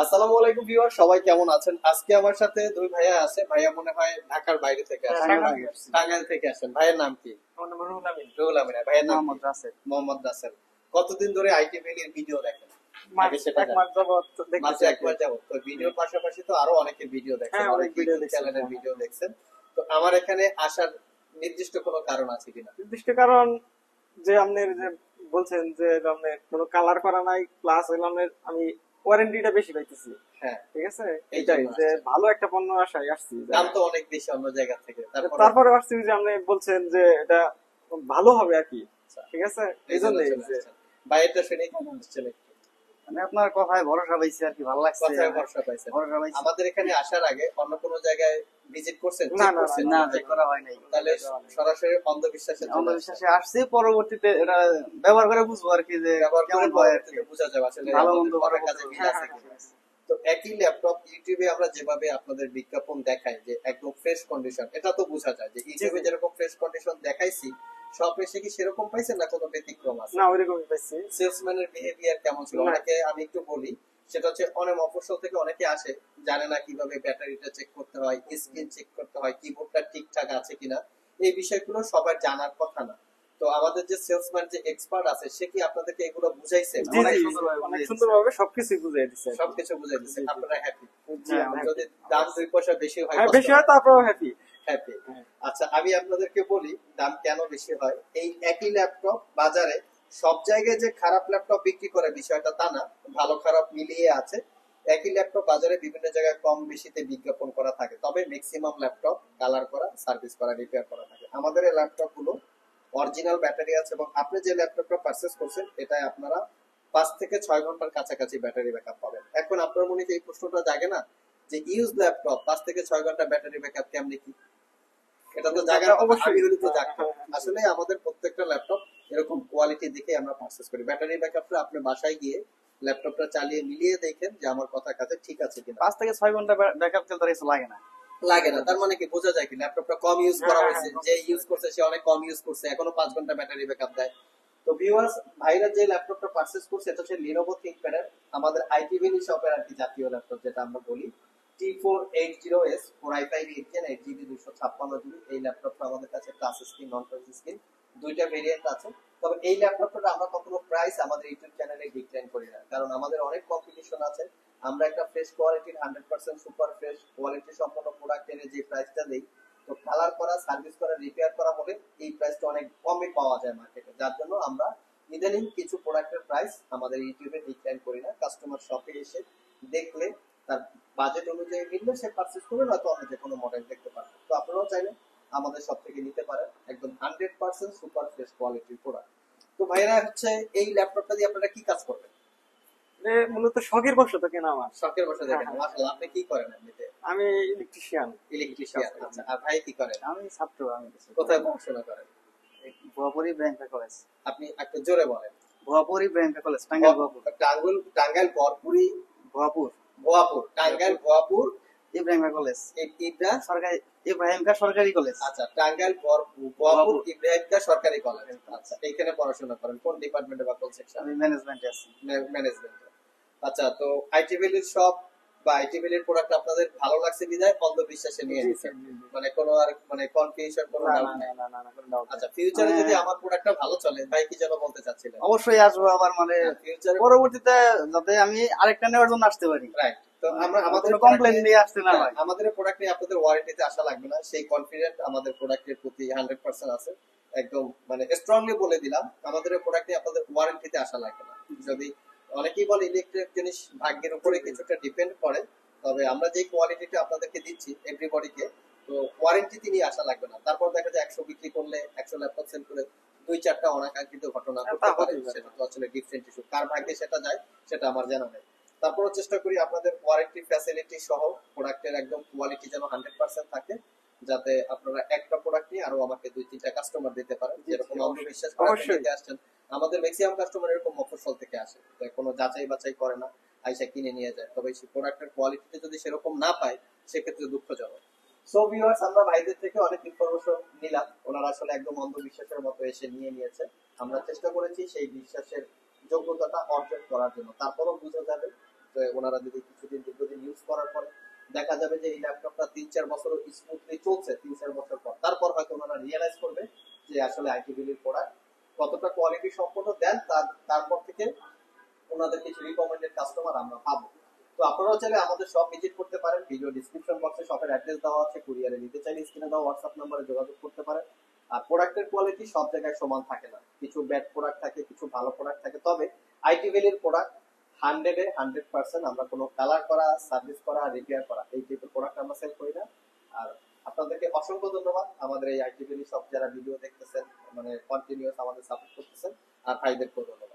আসসালামু আলাইকুম ভিউয়ার, সবাই কেমন আছেন? আজকে আমার সাথে দুই ভাইয়া আছে। ভাইয়া মনে হয় ঢাকার বাইরে থেকে আসেন, টাঙ্গাইল থেকে আসেন। ভাইয়ের নাম কি? রুহুল আমিন। ভাইয়ের নাম মোহাম্মদ রাসেল। মোহাম্মদ রাসেল। কতদিন ধরে আইটি ভ্যালির ভিডিও দেখেন? আগে সেটা এক মাস যাবত মাত্র দেখতেছি। এক মাস যাবত। তো ভিডিওর পাশাপাশি তো আরো অনেকে ভিডিও দেখছেন, হ্যাঁ, অনেক অনেক ভিডিও ইউটিউব দেখছি। চ্যানেলের ভিডিও দেখছেন। তো আমার এখানে আসার নির্দিষ্ট কোনো কারণ আছে কিনা? নির্দিষ্ট কারণ যে আপনার যে বলছেন যে আপনার কোনো কালার করা নাই, প্লাস আপনার আমি ওয়ারেন্টিটা বেশি পাইতেছি। হ্যাঁ, ঠিক আছে, এই এইটাই জন্য যে আসছেন। ভালো একটা পণ্য আশায় আসছি। দাম তো অনেক বেশি অন্য জায়গা থেকে, তারপরে আসছি যে আপনি বলছেন যে এটা ভালো হবে আর কি। আচ্ছা, ঠিক আছে, এই এই জন্য জন্যই চলে যে আসছেন। ভাইয়েরটা শুনে কেমন আসছেন একটু? মানে আপনার কথায় ভরসা পাইছি আর কি, ভালো লাগছে। কথায় ভরসা পাইছেন। ভরসা পাইছি। আমাদের এখানে আসার আগে অন্য কোনো জায়গায় ভিজিট করছেন? না চেক না করছেন? না, চেক করা হয় নাই। তাহলে সরাসরি অন্ধবিশ্বাসে চলে আসছেন। অন্ধবিশ্বাসে আসছে, পরবর্তীতে এটা ব্যবহার করে বুঝবো আর কি যে ব্যবহার করে কেমন হয় আর কি। পরবর্তীতে বোঝা যাবে আসলে ভালো আমাদের মন্দ কথার ভালো কাজে মন্দ। মিল হ্যাঁ আছে হ্যাঁ কিনা। হ্যাঁ। তো একই ল্যাপটপ ইউটিউবে আমরা যেভাবে আপনাদের বিজ্ঞাপন দেখাই যে একদম ফ্রেশ কন্ডিশন, এটা তো বোঝা যায় যে ইউটিউবে যেরকম ফ্রেশ কন্ডিশন দেখাইছি সব এসে কি সেরকম পাইছেন না কোনো ব্যতিক্রম আছে? না, ওইরকমই পাইছি। সেলসম্যানের বিহেভিয়ার কেমন ছিল? না। অনেকে, আমি একটু বলি, সেটা হচ্ছে অনেক মফস্বল থেকে অনেকে আসে, জানে না কিভাবে ব্যাটারিটা চেক করতে হয়, স্ক্রিন চেক করতে হয়, কিবোর্ডটা ঠিকঠাক আছে কিনা। এই বিষয়গুলো সবার জানার কথা না। তো আমাদের যে সেলসম্যান, যে এক্সপার্ট আছে, সে কি আপনাদেরকে এগুলো বুঝাইছে? জি জি, অনেক সুন্দরভাবে সবকিছু বুঝিয়ে দিচ্ছে। সবকিছু বুঝাই দিচ্ছে, আপনারা হ্যাপি? জি, যদি দাম 2 পয়সা বেশি হয়, হ্যাঁ বেশি হয় তারপরেও হ্যাপি। হ্যাপি। আচ্ছা, আমি আপনাদেরকে বলি দাম কেন বেশি হয়। এই একই ল্যাপটপ বাজারে সব জায়গায় যে খারাপ ল্যাপটপ বিক্রি করে বিষয়টা তা না, ভালো খারাপ মিলিয়ে আছে। একই ল্যাপটপ বাজারে বিভিন্ন জায়গায় কম বেশিতে বিজ্ঞাপন করা থাকে, তবে ম্যাক্সিমাম ল্যাপটপ কালার করা, সার্ভিস করা, রিপেয়ার করা থাকে। আমাদের এই ল্যাপটপ গুলো অরিজিনাল ব্যাটারি আছে, এবং আপনি যে ল্যাপটপটা পারচেস করছেন এটাই আপনারা 5 থেকে 6 ঘন্টার কাছাকাছি ব্যাটারি ব্যাকআপ পাবেন। এখন আপনার মনে কি এই প্রশ্নটা জাগে না যে ইউজ ল্যাপটপ 5 থেকে 6 ঘন্টা ব্যাটারি ব্যাকআপ কেমনে কি? এটা তো জায়গা অবশ্যই হলে তো জাগতো। আসলে আমাদের প্রত্যেকটা ল্যাপটপ এরকম কোয়ালিটি দেখে আমরা পারচেজ করি। ব্যাটারি ব্যাকআপটা আপনি বাসায় গিয়ে ল্যাপটপটা চালিয়ে মিলিয়ে দেখেন যে আমার কথা কাছে ঠিক আছে কিনা। 5 থেকে 6 ঘন্টা ব্যাকআপ চলতে কিছু লাগে না। লাগে না, তার মানে কি বোঝা যায় কি ল্যাপটপটা কম ইউজ করা হয়েছে, যে ইউজ করছে সে অনেক কম ইউজ করছে, এখনো 5 ঘন্টা ব্যাটারি ব্যাকআপ দেয়। তো ভিউয়ার্স, ভাইরা যে ল্যাপটপটা পারচেজ করছে এটা হচ্ছে লিনোভো থিংকপ্যাডের আমাদের আইটি ভ্যালি শপের আর কি জাতীয় ল্যাপটপ, যেটা আমরা বলি T480S 4i5 8 8GB 256GB। এই ল্যাপটপটা আমাদের কাছে টাচ স্ক্রিন, নন টাচ স্ক্রিন দুইটা ভেরিয়েন্ট আছে। তবে এই ল্যাপটপটা আমরা কখনো প্রাইস আমাদের ইউটিউব চ্যানেলে ডিক্লাইন করি না, কারণ আমাদের অনেক কম্পিটিশন আছে। আমরা একটা ফ্রেশ কোয়ালিটির 100% সুপার ফ্রেশ কোয়ালিটি সম্পন্ন প্রোডাক্ট এনে যে প্রাইসটা দেই, তো কালার করা, সার্ভিস করা, রিপেয়ার করা হলে এই প্রাইসটা অনেক কমে পাওয়া যায় মার্কেটে। যার জন্য আমরা ইদানিং কিছু প্রোডাক্টের প্রাইস আমাদের ইউটিউবে ডিক্লাইন করি না। কাস্টমার শপে এসে দেখলে তার বাজেট অনুযায়ী মিললে সে পারচেজ করবে, নয়তো অন্য যে কোনো মডেল দেখতে পারে। তো আপনারাও চাইলে আমাদের সব থেকে নিতে পারেন একদম 100% সুপার ফ্রেশ কোয়ালিটির প্রোডাক্ট। তো ভাইরা হচ্ছে এই ল্যাপটপটা দিয়ে আপনারা কি কাজ করবেন? মূলত শখের বশত কেনা আমার। শখের বসে দেখেন। মাশাআল্লাহ, আপনি কি করেন এমনিতে? আমি ইলেকট্রিশিয়ান। ইলেকট্রিশিয়ান। আচ্ছা, আর ভাই কি করেন? আমি ছাত্র। আমি কোথায় পড়াশোনা করেন? ভুয়াপুরি ব্র্যাঙ্কা কলেজ। আপনি একটু জোরে বলেন। ভুয়াপুরি ব্র্যাঙ্কা কলেজ, টাঙ্গাইল ভুয়াপুর। টাঙ্গাইল ভরপুরি, ভুয়াপুর ভুয়াপুর, টাঙ্গাইল ভুয়াপুর ইব্রাহিমকা কলেজ, ইব্রা সরকারি ইব্রাহিমকা সরকারি কলেজ। আচ্ছা, টাঙ্গাইল ভুয়াপুর ইব্রাহিমকা সরকারি কলেজ। আচ্ছা, এইখানে পড়াশোনা করেন কোন ডিপার্টমেন্টে বা কোন সেকশন? আমি ম্যানেজমেন্টে আছি। ম্যানেজমেন্টে। আচ্ছা, তো আইটি ভ্যালির সব বা আইটি ভ্যালির প্রোডাক্ট আপনাদের ভালো লাগছে বিধায় অন্ধবিশ্বাসে নিয়ে নিছেন, মানে কোনো আর মানে কনফিউশন, কোনো ডাউট নেই? আচ্ছা, ফিউচারে যদি আমার প্রোডাক্টটা ভালো চলে, ভাই কি যেন বলতে চাচ্ছিলেন? অবশ্যই আসবো আবার, মানে ফিউচারে পরবর্তীতে যাতে আমি আরেকটা নেওয়ার জন্য আসতে পারি। রাইট। তো আমরা আমাদের কমপ্লেইন নিয়ে আসতে না হয়। আমাদের প্রোডাক্ট নিয়ে আপনাদের ওয়ারেন্টিতে আসা লাগবে না, সেই কনফিডেন্ট আমাদের প্রোডাক্টের প্রতি 100% আছে। একদম মানে স্ট্রংলি বলে দিলাম, আমাদের প্রোডাক্ট নিয়ে আপনাদের ওয়ারেন্টিতে আসা লাগবে না। যদি অনেকেই বলে ইলেকট্রিক জিনিস ভাগ্যের উপরে কিছুটা ডিপেন্ড করে, তবে আমরা যে কোয়ালিটিটা আপনাদেরকে দিচ্ছি এভরিবডিকে, তো ওয়ারেন্টি নিয়ে আসা লাগবে না। তারপর দেখা যায় 100 বিক্রি করলে, 100 ল্যাপটপ সেল করে 2-4টা অনাকাঙ্ক্ষিত ঘটনা ঘটতে পারে, সেটা তো আসলে ডিফারেন্ট ইস্যু। কার ভাগ্যে সেটা যায় সেটা আমার জানা নেই। তারপরও চেষ্টা করি আপনাদের ওয়ারেন্টি ফ্যাসিলিটি সহ প্রোডাক্টের একদম কোয়ালিটি যেন 100% থাকে, যাতে আপনারা একটা প্রোডাক্ট নিয়ে আরো আমাকে 2-3টা কাস্টমার দিতে পারেন। যেরকম অন্ধবিশ্বাস করে আসছেন, আমাদের ম্যাক্সিমাম কাস্টমার এরকম মফস্বল থেকে আসে, কোনো যাচাই বাছাই করে না, আইসা কিনে নিয়ে যায়। তবে সেই প্রোডাক্টের কোয়ালিটিতে যদি সেরকম না পায়, সেক্ষেত্রে দুঃখজনক। সো ভিউয়ার্স, আমরা ভাইদের থেকে অনেক ইনফরমেশন নিলাম, ওনারা আসলে একদম অন্ধবিশ্বাসের মতো এসে নিয়ে নিয়েছে। আমরা চেষ্টা করেছি সেই বিশ্বাসের যোগ্যতাটা অর্জন করার জন্য। তারপরও বোঝা যাবে ওনারা যদি কিছুদিন দীর্ঘদিন ইউজ করার পরে দেখা যাবে যে এই ল্যাপটপটা 3-4 বছর স্মুথলি চলছে, 3-4 বছর পর তারপর হয়তো ওনারা রিয়েলাইজ করবে যে আসলে আইটি ভ্যালির প্রোডাক্ট কতটা কোয়ালিটি সম্পন্ন দেন, তারপর থেকে ওনাদের কিছু রিকমেন্ডেড কাস্টমার আমরা পাবো। তো আপনারাও চাইলে আমাদের শপ ভিজিট করতে পারেন, ভিডিও ডিসক্রিপশন বক্সে শপের অ্যাড্রেস দেওয়া আছে, কুরিয়ারে নিতে চাইলে স্ক্রিনে দেওয়া হোয়াটসঅ্যাপ নাম্বারে যোগাযোগ করতে পারেন। আর প্রোডাক্টের কোয়ালিটি সব জায়গায় সমান থাকে না, কিছু ব্যাড প্রোডাক্ট থাকে, কিছু ভালো প্রোডাক্ট থাকে, তবে আইটি ভ্যালির প্রোডাক্ট 100% আমরা কোনো কালার করা, সার্ভিস করা, রিপেয়ার করা এই টাইপের প্রোডাক্ট আমরা সেল করি না। আর আপনাদেরকে অসংখ্য ধন্যবাদ আমাদের এই আইটি ভ্যালি সব যারা ভিডিও দেখতেছেন, মানে কন্টিনিউয়াস আমাদের সাপোর্ট করতেছেন, আর ভাইদেরকেও ধন্যবাদ।